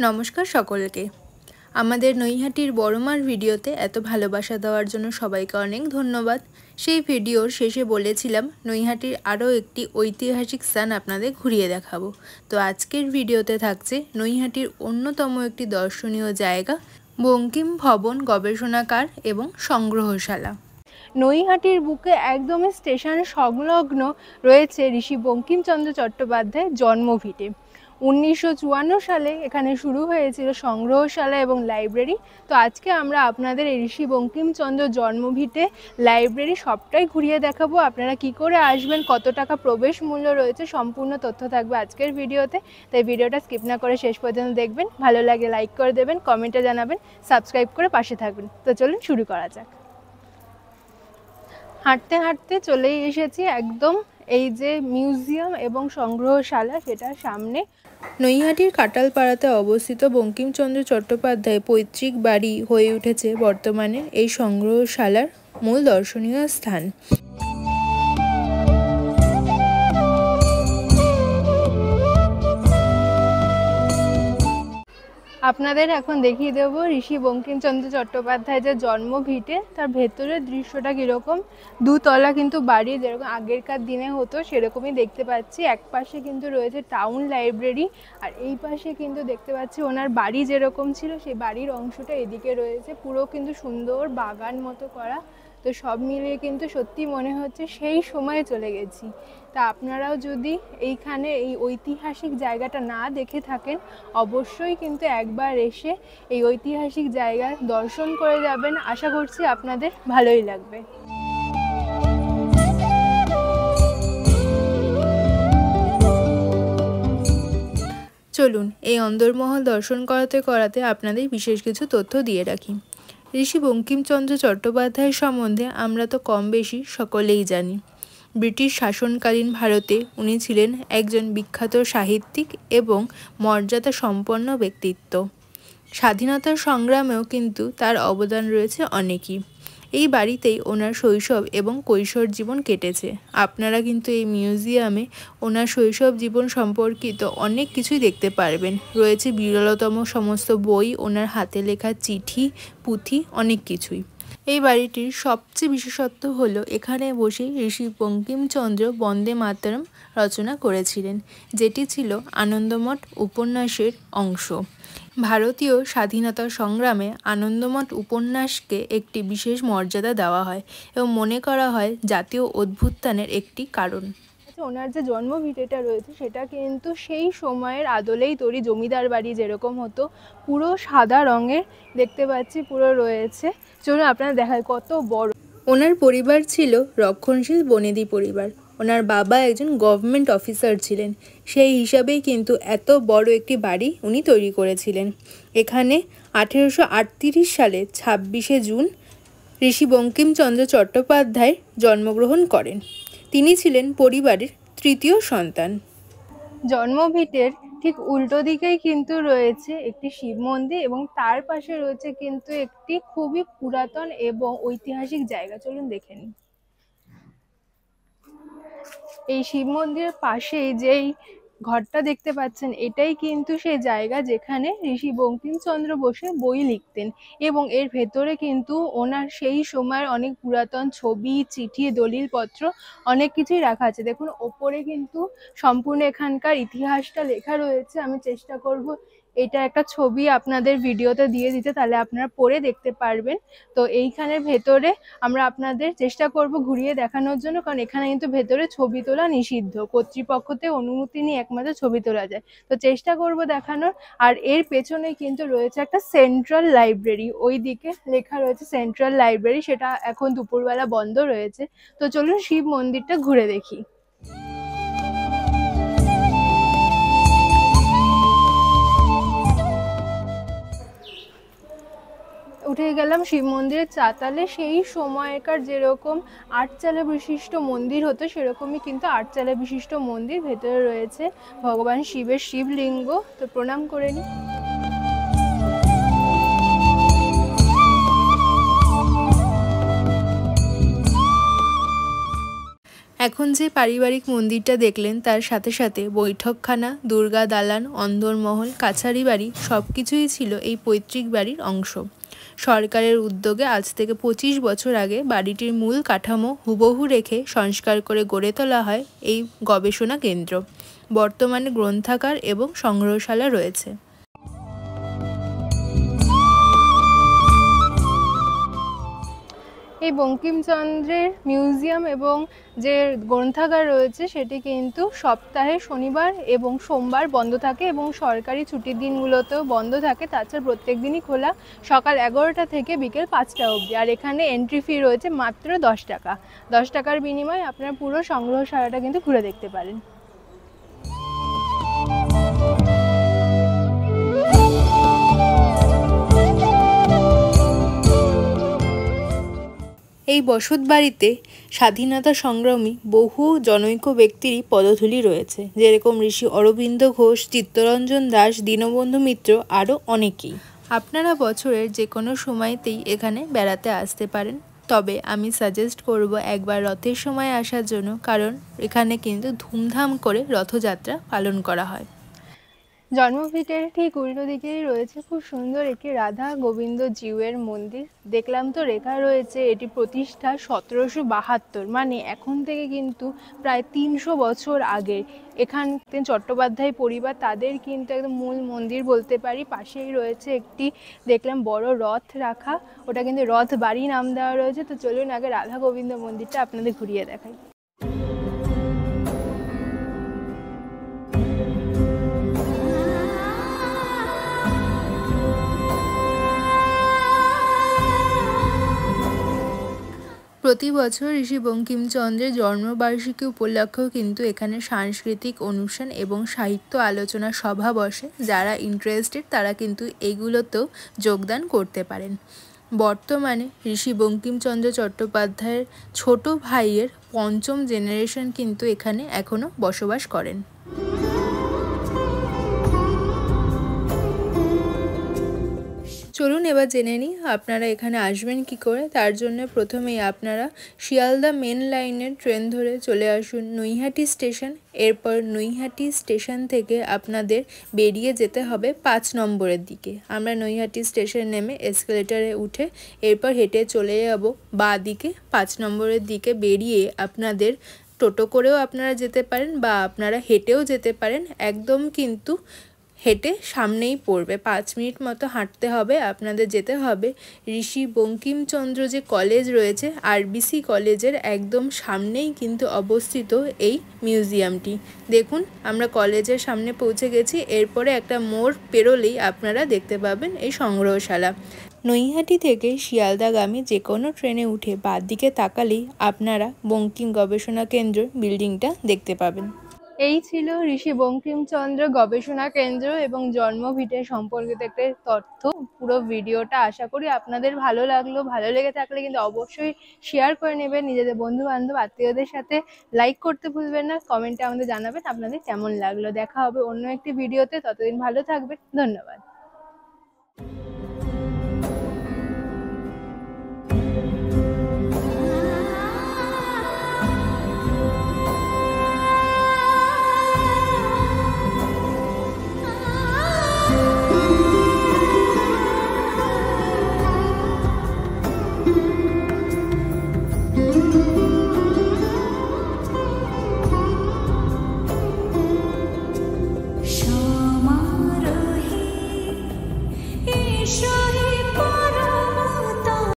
নমস্কার সকলকে। আমাদের নৈহাটির বড়মার ভিডিওতে এত ভালোবাসা দেওয়ার জন্য সবাইকে অনেক ধন্যবাদ। সেই ভিডিওর শেষে বলেছিলাম নৈহাটির আরও একটি ঐতিহাসিক স্থান আপনাদের ঘুরিয়ে দেখাবো। তো আজকের ভিডিওতে থাকছে নৈহাটির অন্যতম একটি দর্শনীয় জায়গা বঙ্কিম ভবন গবেষণাগার এবং সংগ্রহশালা। নৈহাটির বুকে একদমই স্টেশন সংলগ্ন রয়েছে ঋষি বঙ্কিমচন্দ্র চট্টোপাধ্যায়ের জন্মভিটে। 1954 সালে এখানে শুরু হয়েছিল সংগ্রহশালা এবং লাইব্রেরি। তো আজকে আমরা আপনাদের এই ঋষি বঙ্কিমচন্দ্র জন্মভিটে লাইব্রেরি সবটাই ঘুরিয়ে দেখাবো। আপনারা কি করে আসবেন, কত টাকা প্রবেশ মূল্য রয়েছে, সম্পূর্ণ তথ্য থাকবে আজকের ভিডিওতে। তাই ভিডিওটা স্কিপ না করে শেষ পর্যন্ত দেখবেন। ভালো লাগে লাইক করে দেবেন, কমেন্টে জানাবেন, সাবস্ক্রাইব করে পাশে থাকবেন। তো চলুন শুরু করা যাক। হাঁটতে হাঁটতে চলেই এসেছি একদম এই যে মিউজিয়াম এবং সংগ্রহশালা, সেটার সামনে। নৈহাটির কাটালপাড়াতে অবস্থিত বঙ্কিমচন্দ্র চট্টোপাধ্যায় পৈতৃক বাড়ি হয়ে উঠেছে বর্তমানে এই সংগ্রহশালার মূল দর্শনীয় স্থান। আপনাদের এখন দেখিয়ে দেব ঋষি বঙ্কিমচন্দ্র চট্টোপাধ্যায় যে জন্মভিটে, তার ভেতরের দৃশ্যটা কীরকম। দুতলা কিন্তু বাড়ি, যেরকম আগেরকার দিনে হতো সেরকমই দেখতে পাচ্ছি। এক পাশে কিন্তু রয়েছে টাউন লাইব্রেরি, আর এই পাশে কিন্তু দেখতে পাচ্ছি ওনার বাড়ি যেরকম ছিল সেই বাড়ির অংশটা এদিকে রয়েছে। পুরো কিন্তু সুন্দর বাগান মতো করা। তো সব মিলিয়ে কিন্তু সত্যি মনে হচ্ছে সেই সময়ে চলে গেছি। তা আপনারাও যদি এইখানে এই ঐতিহাসিক জায়গাটা না দেখে থাকেন, অবশ্যই কিন্তু একবার এসে এই ঐতিহাসিক জায়গা দর্শন করে যাবেন। আশা করছি আপনাদের ভালোই লাগবে। চলুন এই অন্দরমহল দর্শন করাতে করাতে আপনাদের বিশেষ কিছু তথ্য দিয়ে রাখি। ঋষি বঙ্কিমচন্দ্র চট্টোপাধ্যায় সম্বন্ধে আমরা তো কম বেশি সকলেই জানি। ব্রিটিশ শাসনকালীন ভারতে উনি ছিলেন একজন বিখ্যাত সাহিত্যিক এবং মর্যাদা সম্পন্ন ব্যক্তিত্ব। স্বাধীনতার সংগ্রামেও কিন্তু তার অবদান রয়েছে অনেকই। এই বাড়িতেই ওনার শৈশব এবং কৈশোর জীবন কেটেছে। আপনারা কিন্তু এই মিউজিয়ামে ওনার শৈশব জীবন সম্পর্কিত অনেক কিছুই দেখতে পারবেন। রয়েছে বিরলতম সমস্ত বই, ওনার হাতে লেখা চিঠি, পুঁথি, অনেক কিছুই। এই বাড়িটির সবচেয়ে বিশেষত্ব হলো এখানে বসেই ঋষি বঙ্কিমচন্দ্র বন্দে মাতরম রচনা করেছিলেন, যেটি ছিল আনন্দমঠ উপন্যাসের অংশ। ভারতীয় স্বাধীনতা সংগ্রামে আনন্দমঠ উপন্যাসকে একটি বিশেষ মর্যাদা দেওয়া হয় এবং মনে করা হয় জাতীয় অভ্যুত্থানের একটি কারণ। ওনার যে জন্মভিটেটা রয়েছে সেটা কিন্তু সেই সময়ের আদলেই তৈরি। জমিদার বাড়ি যেরকম হতো পুরো সাদা রঙের দেখতে পাচ্ছি পুরো রয়েছে। চলুন আপনারা দেখায় কত বড়। ওনার পরিবার ছিল রক্ষণশীল বনেদি পরিবার। ওনার বাবা একজন গভর্নমেন্ট অফিসার ছিলেন, সেই হিসাবেই কিন্তু এত বড় একটি বাড়ি উনি তৈরি করেছিলেন। এখানে 1838 সালে 26শে জুন ঋষি বঙ্কিমচন্দ্র চট্টোপাধ্যায় জন্মগ্রহণ করেন। তিনি ছিলেন পরিবারের তৃতীয় সন্তান। জন্মভিটের ঠিক উল্টো দিকেই কিন্তু রয়েছে একটি শিব মন্দির এবং তার পাশে রয়েছে কিন্তু একটি খুবই পুরাতন এবং ঐতিহাসিক জায়গা। চলুন দেখে নিই। এই শিব মন্দিরের পাশেই যেই ঘরটা দেখতে পাচ্ছেন, এটাই কিন্তু সেই জায়গা যেখানে ঋষি বঙ্কিমচন্দ্র বসে বই লিখতেন। এবং এর ভেতরে কিন্তু ওনার সেই সময়ের অনেক পুরাতন ছবি, চিঠি, দলিলপত্র অনেক কিছুই রাখা আছে। দেখুন ওপরে কিন্তু সম্পূর্ণ এখানকার ইতিহাসটা লেখা রয়েছে। আমি চেষ্টা করব এটা একটা ছবি আপনাদের ভিডিওতে দিয়ে দিতে, তাহলে আপনারা পড়ে দেখতে পারবেন। তো এইখানের ভেতরে আমরা আপনাদের চেষ্টা করব ঘুরিয়ে দেখানোর জন্য, কারণ এখানে কিন্তু ভেতরে ছবি তোলা নিষিদ্ধ। কর্তৃপক্ষতে অনুমতি নিয়ে একমাত্র ছবি তোলা যায়। তো চেষ্টা করব দেখানোর। আর এর পেছনে কিন্তু রয়েছে একটা সেন্ট্রাল লাইব্রেরি, ওই দিকে লেখা রয়েছে সেন্ট্রাল লাইব্রেরি, সেটা এখন দুপুরবেলা বন্ধ রয়েছে। তো চলুন শিব মন্দিরটা ঘুরে দেখি। উঠে গেলাম শিব মন্দিরের চাতালে। সেই সময়কার যেরকম আটচালা বিশিষ্ট মন্দির হতো সেরকমই কিন্তু আটচালা বিশিষ্ট মন্দির। ভেতরে রয়েছে ভগবান শিবের শিবলিঙ্গ। তো প্রণাম করে নিই। এখন যে পারিবারিক মন্দিরটা দেখলেন তার সাথে সাথে বৈঠকখানা, দুর্গা দালান, অন্দরমহল, কাছারি বাড়ি সব কিছুই ছিল এই পৈতৃক বাড়ির অংশ। সরকারের উদ্যোগে আজ থেকে 25 বছর আগে বাড়িটির মূল কাঠামো হুবহু রেখে সংস্কার করে গড়ে তোলা হয় এই গবেষণা কেন্দ্র। বর্তমানে গ্রন্থাগার এবং সংগ্রহশালা রয়েছে। এই বঙ্কিমচন্দ্রের মিউজিয়াম এবং যে গ্রন্থাগার রয়েছে সেটি কিন্তু সপ্তাহে শনিবার এবং সোমবার বন্ধ থাকে এবং সরকারি ছুটির দিনগুলোতেও বন্ধ থাকে। তাছাড়া প্রত্যেক দিনই খোলা, সকাল 11টা থেকে বিকেল 5টা অবধি। আর এখানে এন্ট্রি ফি রয়েছে মাত্র 10 টাকা। 10 টাকার বিনিময়ে আপনারা পুরো সংগ্রহশালাটা কিন্তু ঘুরে দেখতে পারেন। এই বসত বাড়িতে স্বাধীনতা সংগ্রামী বহু জনৈক ব্যক্তিরই পদধূলি রয়েছে, যেরকম ঋষি অরবিন্দ ঘোষ, চিত্তরঞ্জন দাস, দীনবন্ধু মিত্র, আরও অনেকেই। আপনারা বছরের যে কোনো সময়তেই এখানে বেড়াতে আসতে পারেন, তবে আমি সাজেস্ট করব একবার রথের সময় আসার জন্য, কারণ এখানে কিন্তু ধুমধাম করে রথযাত্রা পালন করা হয়। জন্মভিটের ঠিক উল্টো দিকেই রয়েছে খুব সুন্দর একটি রাধা গোবিন্দ জিউয়ের মন্দির। দেখলাম তো লেখা রয়েছে এটি প্রতিষ্ঠা 1772, মানে এখন থেকে কিন্তু প্রায় 300 বছর আগে। এখানে চট্টোপাধ্যায় পরিবার, তাদের কিন্তু একদম মূল মন্দির বলতে পারি। পাশেই রয়েছে একটি দেখলাম বড় রথ রাখা, ওটা কিন্তু রথ বাড়ি নাম দেওয়া রয়েছে। তো চলুন আগে রাধা গোবিন্দ মন্দিরটা আপনাদের ঘুরিয়ে দেখাই। প্রতি বছর ঋষি বঙ্কিমচন্দ্রের জন্মবার্ষিকী উপলক্ষেও কিন্তু এখানে সাংস্কৃতিক অনুষ্ঠান এবং সাহিত্য আলোচনা সভা বসে। যারা ইন্টারেস্টেড তারা কিন্তু এগুলোতেও যোগদান করতে পারেন। বর্তমানে ঋষি বঙ্কিমচন্দ্র চট্টোপাধ্যায়ের ছোট ভাইয়ের 5ম জেনারেশন কিন্তু এখানে এখনও বসবাস করেন। চলুন এবার জেনে নিই আপনারা এখানে আসবেন কি করে। তার জন্য প্রথমেই আপনারা শিয়ালদা মেন লাইনের ট্রেন ধরে চলে আসুন নৈহাটি স্টেশন। এরপর নৈহাটি স্টেশন থেকে আপনাদের বেরিয়ে যেতে হবে 5 নম্বরের দিকে। আমরা নৈহাটি স্টেশন নেমে এসকেলেটারে উঠে এরপর হেঁটে চলে যাব বাঁ দিকে। 5 নম্বরের দিকে বেরিয়ে আপনাদের টোটো করেও আপনারা যেতে পারেন বা আপনারা হেঁটেও যেতে পারেন। একদম কিন্তু হেঁটে সামনেই পড়বে, 5 মিনিট মতো হাঁটতে হবে। আপনাদের যেতে হবে ঋষি বঙ্কিমচন্দ্র যে কলেজ রয়েছে আরবিসি কলেজের একদম সামনেই কিন্তু অবস্থিত এই মিউজিয়ামটি। দেখুন আমরা কলেজের সামনে পৌঁছে গেছি। এরপরে একটা মোড় পেরোলেই আপনারা দেখতে পাবেন এই সংগ্রহশালা। নৈহাটি থেকে শিয়ালদাগামী যে কোনো ট্রেনে উঠে বাঁ দিকে তাকালেই আপনারা বঙ্কিম গবেষণা কেন্দ্র বিল্ডিংটা দেখতে পাবেন। এই ছিল ঋষি বঙ্কিমচন্দ্র গবেষণা কেন্দ্র এবং জন্মভিটে সম্পর্কিত একটা তথ্য। পুরো ভিডিওটা আশা করি আপনাদের ভালো লাগলো। ভালো লেগে থাকলে কিন্তু অবশ্যই শেয়ার করে নেবেন নিজেদের বন্ধু বান্ধব আত্মীয়দের সাথে। লাইক করতে ভুলবেন না, কমেন্টে আমাদের জানাবেন আপনাদের কেমন লাগলো। দেখা হবে অন্য একটি ভিডিওতে, ততদিন ভালো থাকবেন। ধন্যবাদ। Show